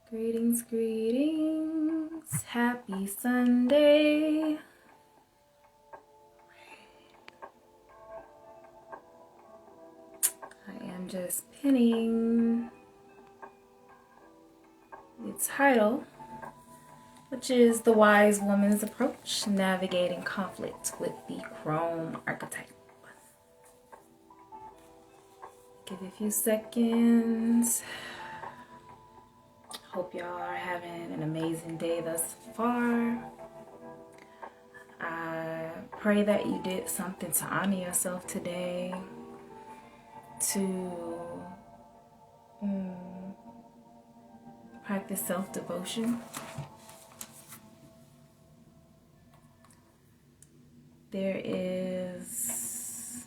Greetings, greetings. Happy Sunday. I am just pinning the title, which is The Wise Woman's Approach, Navigating Conflict with the Crone Archetype. Give it a few seconds. Hope y'all are having an amazing day thus far. I pray that you did something to honor yourself today, to practice self-devotion. There is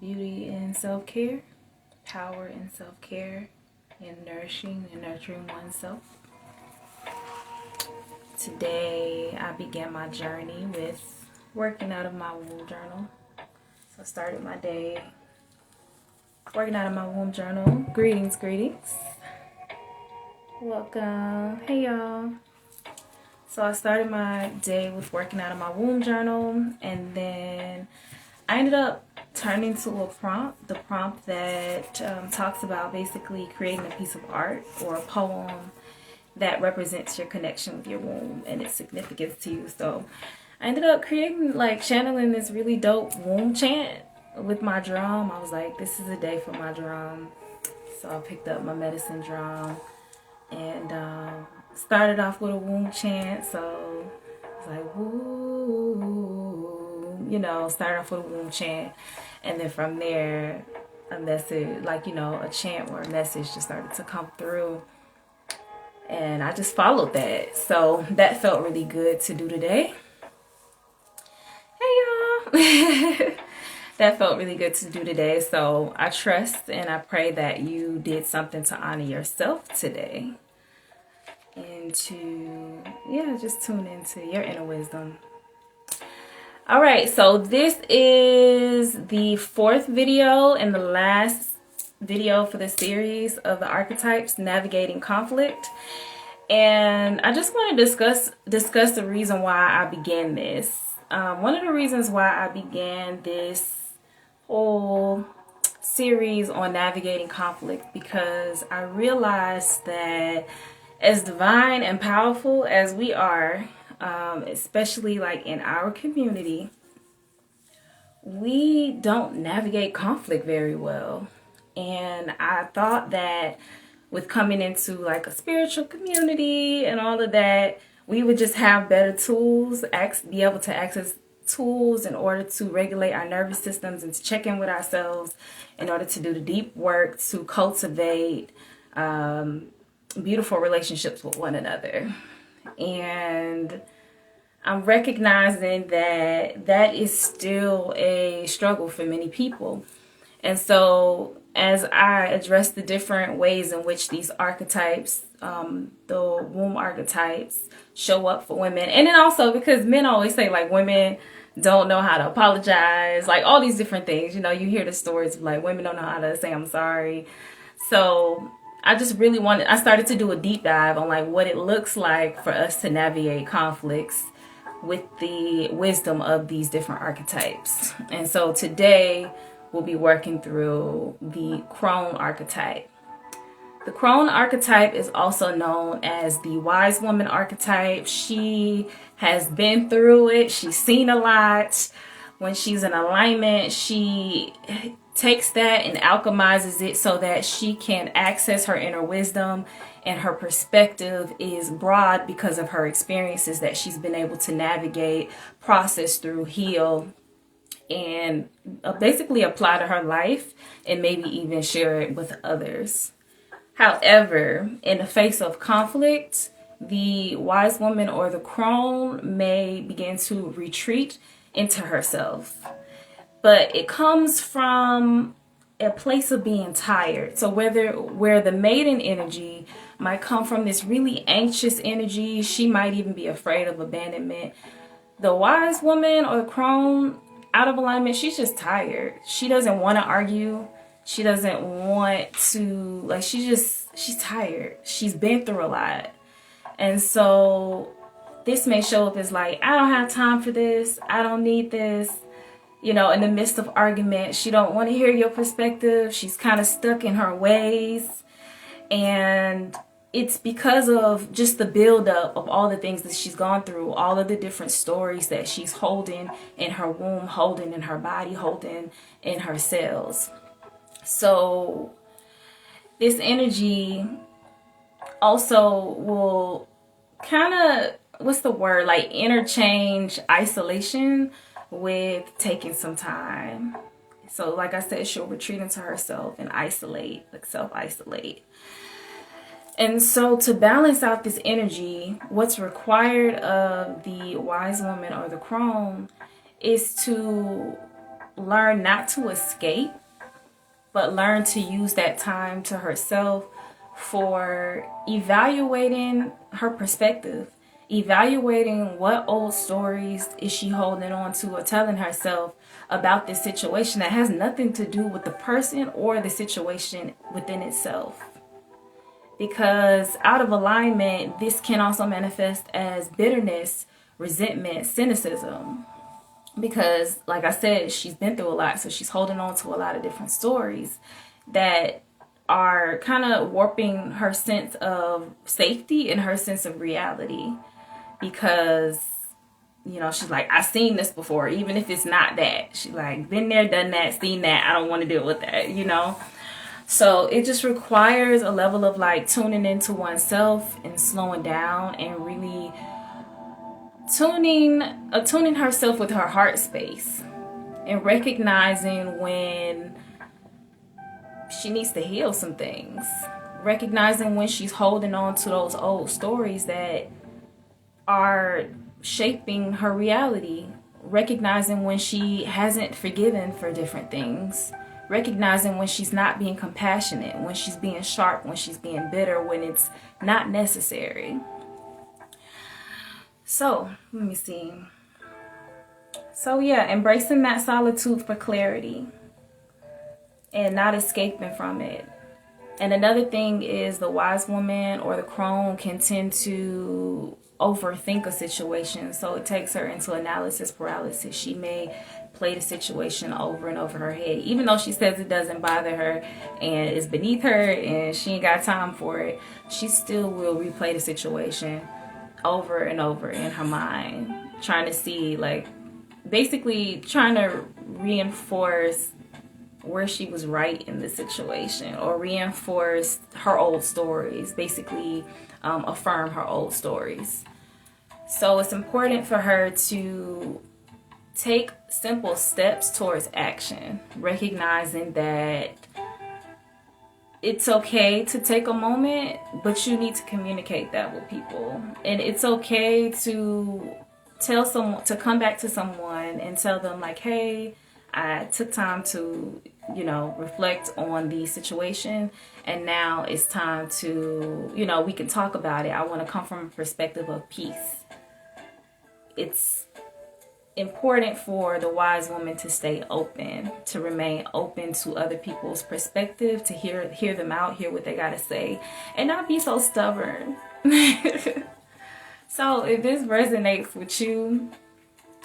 beauty in self-care, power in self-care, and nourishing and nurturing oneself. Today I began my journey with working out of my womb journal. So I started my day working out of my womb journal. Greetings, greetings. Welcome. Hey y'all. So I started my day with working out of my womb journal, and then I ended up turning to a prompt, the prompt that talks about basically creating a piece of art or a poem that represents your connection with your womb and its significance to you. So I ended up creating, channeling this really dope womb chant with my drum. I was like, this is a day for my drum. So I picked up my medicine drum and started off with a womb chant. So it's like, woo, started off with a womb chant. And then from there, a message, a chant or a message just started to come through. And I just followed that. So that felt really good to do today. Hey, y'all. That felt really good to do today. So I trust and I pray that you did something to honor yourself today. And to, just tune into your inner wisdom. All right, so this is the fourth video and the last video for the series of the archetypes navigating conflict. And I just want to discuss the reason why I began this. One of the reasons why I began this whole series on navigating conflict, because I realized that as divine and powerful as we are, especially in our community, we don't navigate conflict very well. And I thought that with coming into a spiritual community and all of that, we would just have better tools, be able to access tools in order to regulate our nervous systems and to check in with ourselves in order to do the deep work to cultivate beautiful relationships with one another. And I'm recognizing that that is still a struggle for many people. And so as I address the different ways in which these archetypes, the womb archetypes, show up for women, and then also because men always say women don't know how to apologize, all these different things. You hear the stories of women don't know how to say I'm sorry. So I just really I started to do a deep dive on what it looks like for us to navigate conflicts with the wisdom of these different archetypes. And so today we'll be working through the Crone Archetype. The Crone Archetype is also known as the Wise Woman Archetype. She has been through it. She's seen a lot. When she's in alignment, she takes that and alchemizes it so that she can access her inner wisdom, and her perspective is broad because of her experiences that she's been able to navigate, process through, heal, and basically apply to her life and maybe even share it with others. However, in the face of conflict, the wise woman or the crone may begin to retreat into herself. But it comes from a place of being tired. So where the maiden energy might come from this really anxious energy, she might even be afraid of abandonment. The wise woman or the crone out of alignment, she's just tired. She doesn't want to argue. She doesn't want to, she just she's tired. She's been through a lot. And so this may show up as like, I don't have time for this. I don't need this. You know, in the midst of argument, she don't want to hear your perspective. She's kind of stuck in her ways. And it's because of just the buildup of all the things that she's gone through, all of the different stories that she's holding in her womb, holding in her body, holding in her cells. So this energy also will kind of, what's the word, like interchange isolation with taking some time. So like I said, she'll retreat into herself and isolate, like self-isolate. And so to balance out this energy, what's required of the wise woman or the crone is to learn not to escape, but learn to use that time to herself for evaluating her perspective, evaluating what old stories is she holding on to or telling herself about this situation that has nothing to do with the person or the situation within itself. Because out of alignment, this can also manifest as bitterness, resentment, cynicism. Because, like I said, she's been through a lot, so she's holding on to a lot of different stories that are kind of warping her sense of safety and her sense of reality. Because, you know, she's like, I've seen this before, even if it's not that. She's like, been there, done that, seen that. I don't want to deal with that, you know. So it just requires a level of like tuning into oneself and slowing down and really tuning herself with her heart space and recognizing when she needs to heal some things, recognizing when she's holding on to those old stories that are shaping her reality, recognizing when she hasn't forgiven for different things, recognizing when she's not being compassionate, when she's being sharp, when she's being bitter, when it's not necessary. So, let me see. So yeah, embracing that solitude for clarity and not escaping from it. And another thing is the wise woman or the crone can tend to overthink a situation. So it takes her into analysis paralysis. She may play the situation over and over her head, even though she says it doesn't bother her and it's beneath her and she ain't got time for it. She still will replay the situation over and over in her mind, trying to see, like, basically trying to reinforce where she was right in the situation or reinforce her old stories, basically affirm her old stories. So it's important for her to take simple steps towards action, recognizing that it's okay to take a moment, but you need to communicate that with people. And it's okay to tell someone, to come back to someone and tell them like, hey, I took time to, you know, reflect on the situation, and now it's time to, you know, we can talk about it. I want to come from a perspective of peace. It's important for the wise woman to stay open, to remain open to other people's perspective, to hear them out, hear what they got to say, and not be so stubborn. So if this resonates with you,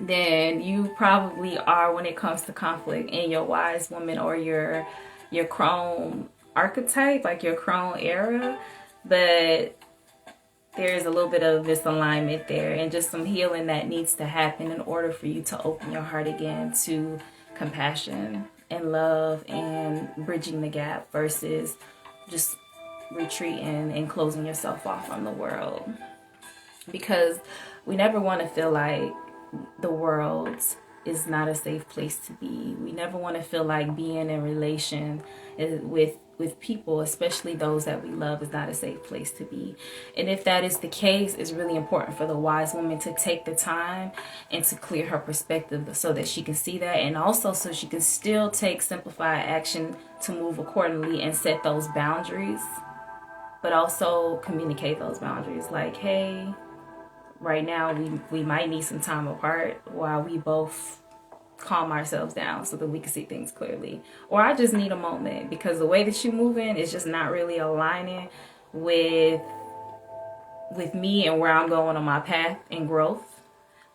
then you probably are, when it comes to conflict, in your wise woman or your crone archetype, like your crone era. But there's a little bit of misalignment there and just some healing that needs to happen in order for you to open your heart again to compassion and love and bridging the gap versus just retreating and closing yourself off from the world. Because we never want to feel like the world is not a safe place to be. We never want to feel like being in relation with people, especially those that we love, is not a safe place to be. And if that is the case, it's really important for the wise woman to take the time and to clear her perspective so that she can see that, and also so she can still take simplified action to move accordingly and set those boundaries, but also communicate those boundaries. Like, hey, right now we might need some time apart while we both calm ourselves down so that we can see things clearly. Or I just need a moment because the way that you're moving is just not really aligning with me and where I'm going on my path and growth.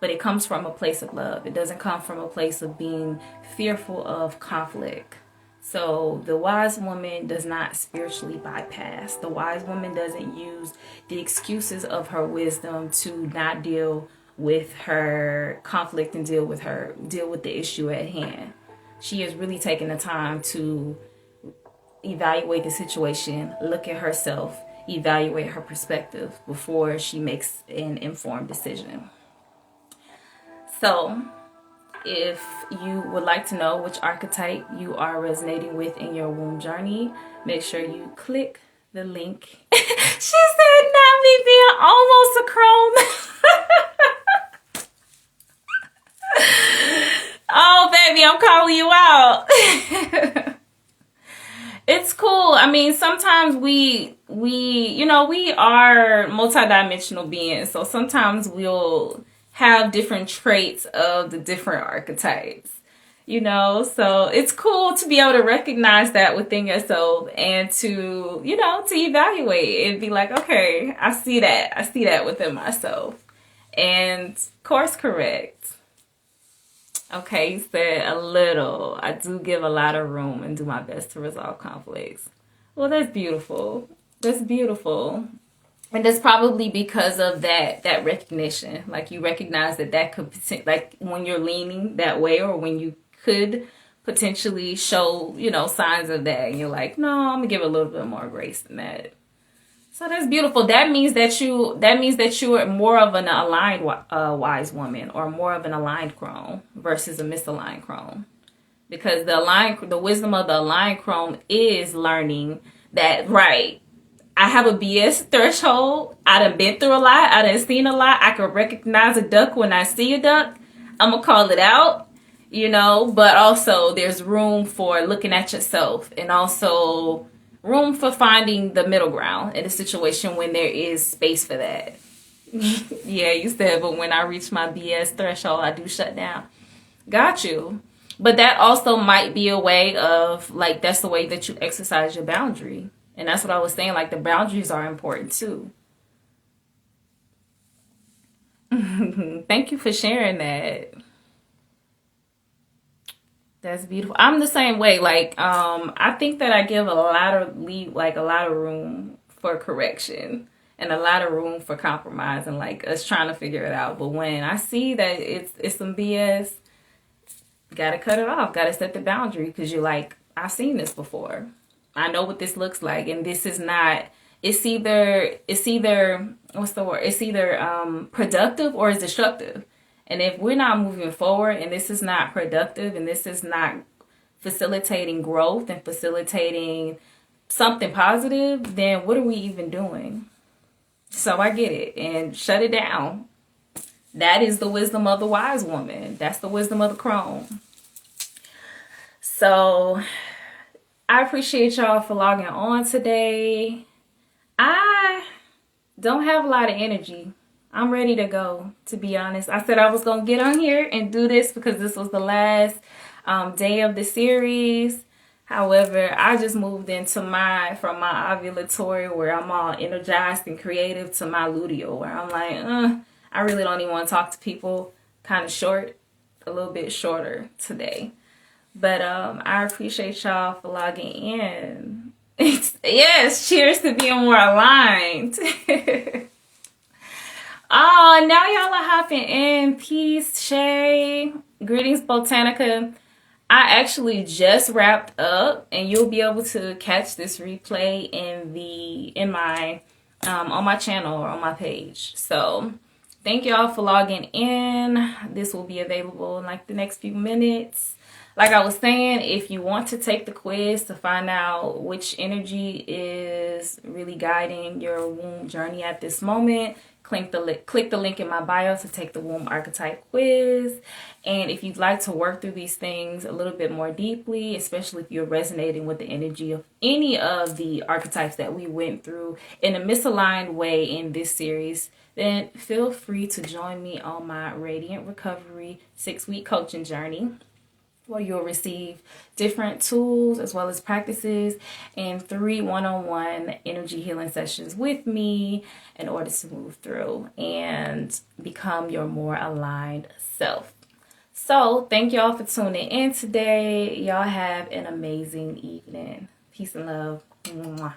But it comes from a place of love. It doesn't come from a place of being fearful of conflict. So the wise woman does not spiritually bypass. The wise woman doesn't use the excuses of her wisdom to not deal with her conflict and deal with the issue at hand. She is really taking the time to evaluate the situation, look at herself, evaluate her perspective before she makes an informed decision. So, if you would like to know which archetype you are resonating with in your womb journey, make sure you click the link. She said, not me being almost a crone. Oh, baby, I'm calling you out. It's cool. I mean, sometimes we are multidimensional beings. So sometimes we'll have different traits of the different archetypes, so it's cool to be able to recognize that within yourself and to evaluate and be like, okay, I see that within myself and course correct. Okay, you said a little. I do give a lot of room and do my best to resolve conflicts. Well, that's beautiful. That's beautiful. And that's probably because of that recognition. Like you recognize that could, like when you're leaning that way or when you could potentially show, signs of that. And you're like, no, I'm going to give a little bit more grace than that. So that's beautiful. That means that you are more of an aligned wise woman or more of an aligned crone versus a misaligned crone. Because the wisdom of the aligned crone is learning that, right, I have a BS threshold. I done been through a lot. I done seen a lot. I can recognize a duck when I see a duck. I'm going to call it out, but also there's room for looking at yourself and also room for finding the middle ground in a situation when there is space for that. Yeah, you said, but when I reach my BS threshold, I do shut down. Got you. But that also might be a way of, like, that's the way that you exercise your boundary. And that's what I was saying, like the boundaries are important too. Thank you for sharing that. That's beautiful. I'm the same way. Like, I think that I give a lot of room for correction and a lot of room for compromise and like us trying to figure it out. But when I see that it's some BS, gotta cut it off. Gotta set the boundary because you're like, I've seen this before. I know what this looks like, and this is not. It's either what's the word? It's either productive or it's destructive. And if we're not moving forward, and this is not productive, and this is not facilitating growth and facilitating something positive, then what are we even doing? So I get it, and shut it down. That is the wisdom of the wise woman. That's the wisdom of the crone. So I appreciate y'all for logging on today. I don't have a lot of energy. I'm ready to go, to be honest. I said I was going to get on here and do this because this was the last day of the series. However, I just moved into from my ovulatory where I'm all energized and creative to my luteal where I'm like, I really don't even want to talk to people. Kind of short, a little bit shorter today. But I appreciate y'all for logging in. Yes, cheers to being more aligned. Oh, now y'all are hopping in. Peace, Shay. Greetings, Botanica. I actually just wrapped up, and you'll be able to catch this replay in my on my channel or on my page. So thank y'all for logging in. This will be available in like the next few minutes. Like I was saying, if you want to take the quiz to find out which energy is really guiding your womb journey at this moment, click the link in my bio to take the womb archetype quiz. And if you'd like to work through these things a little bit more deeply, especially if you're resonating with the energy of any of the archetypes that we went through in a misaligned way in this series, then feel free to join me on my Radiant Recovery 6-week coaching journey. where you'll receive different tools as well as practices and 3 one-on-one energy healing sessions with me in order to move through and become your more aligned self. So thank y'all for tuning in today. Y'all have an amazing evening. Peace and love. Mwah.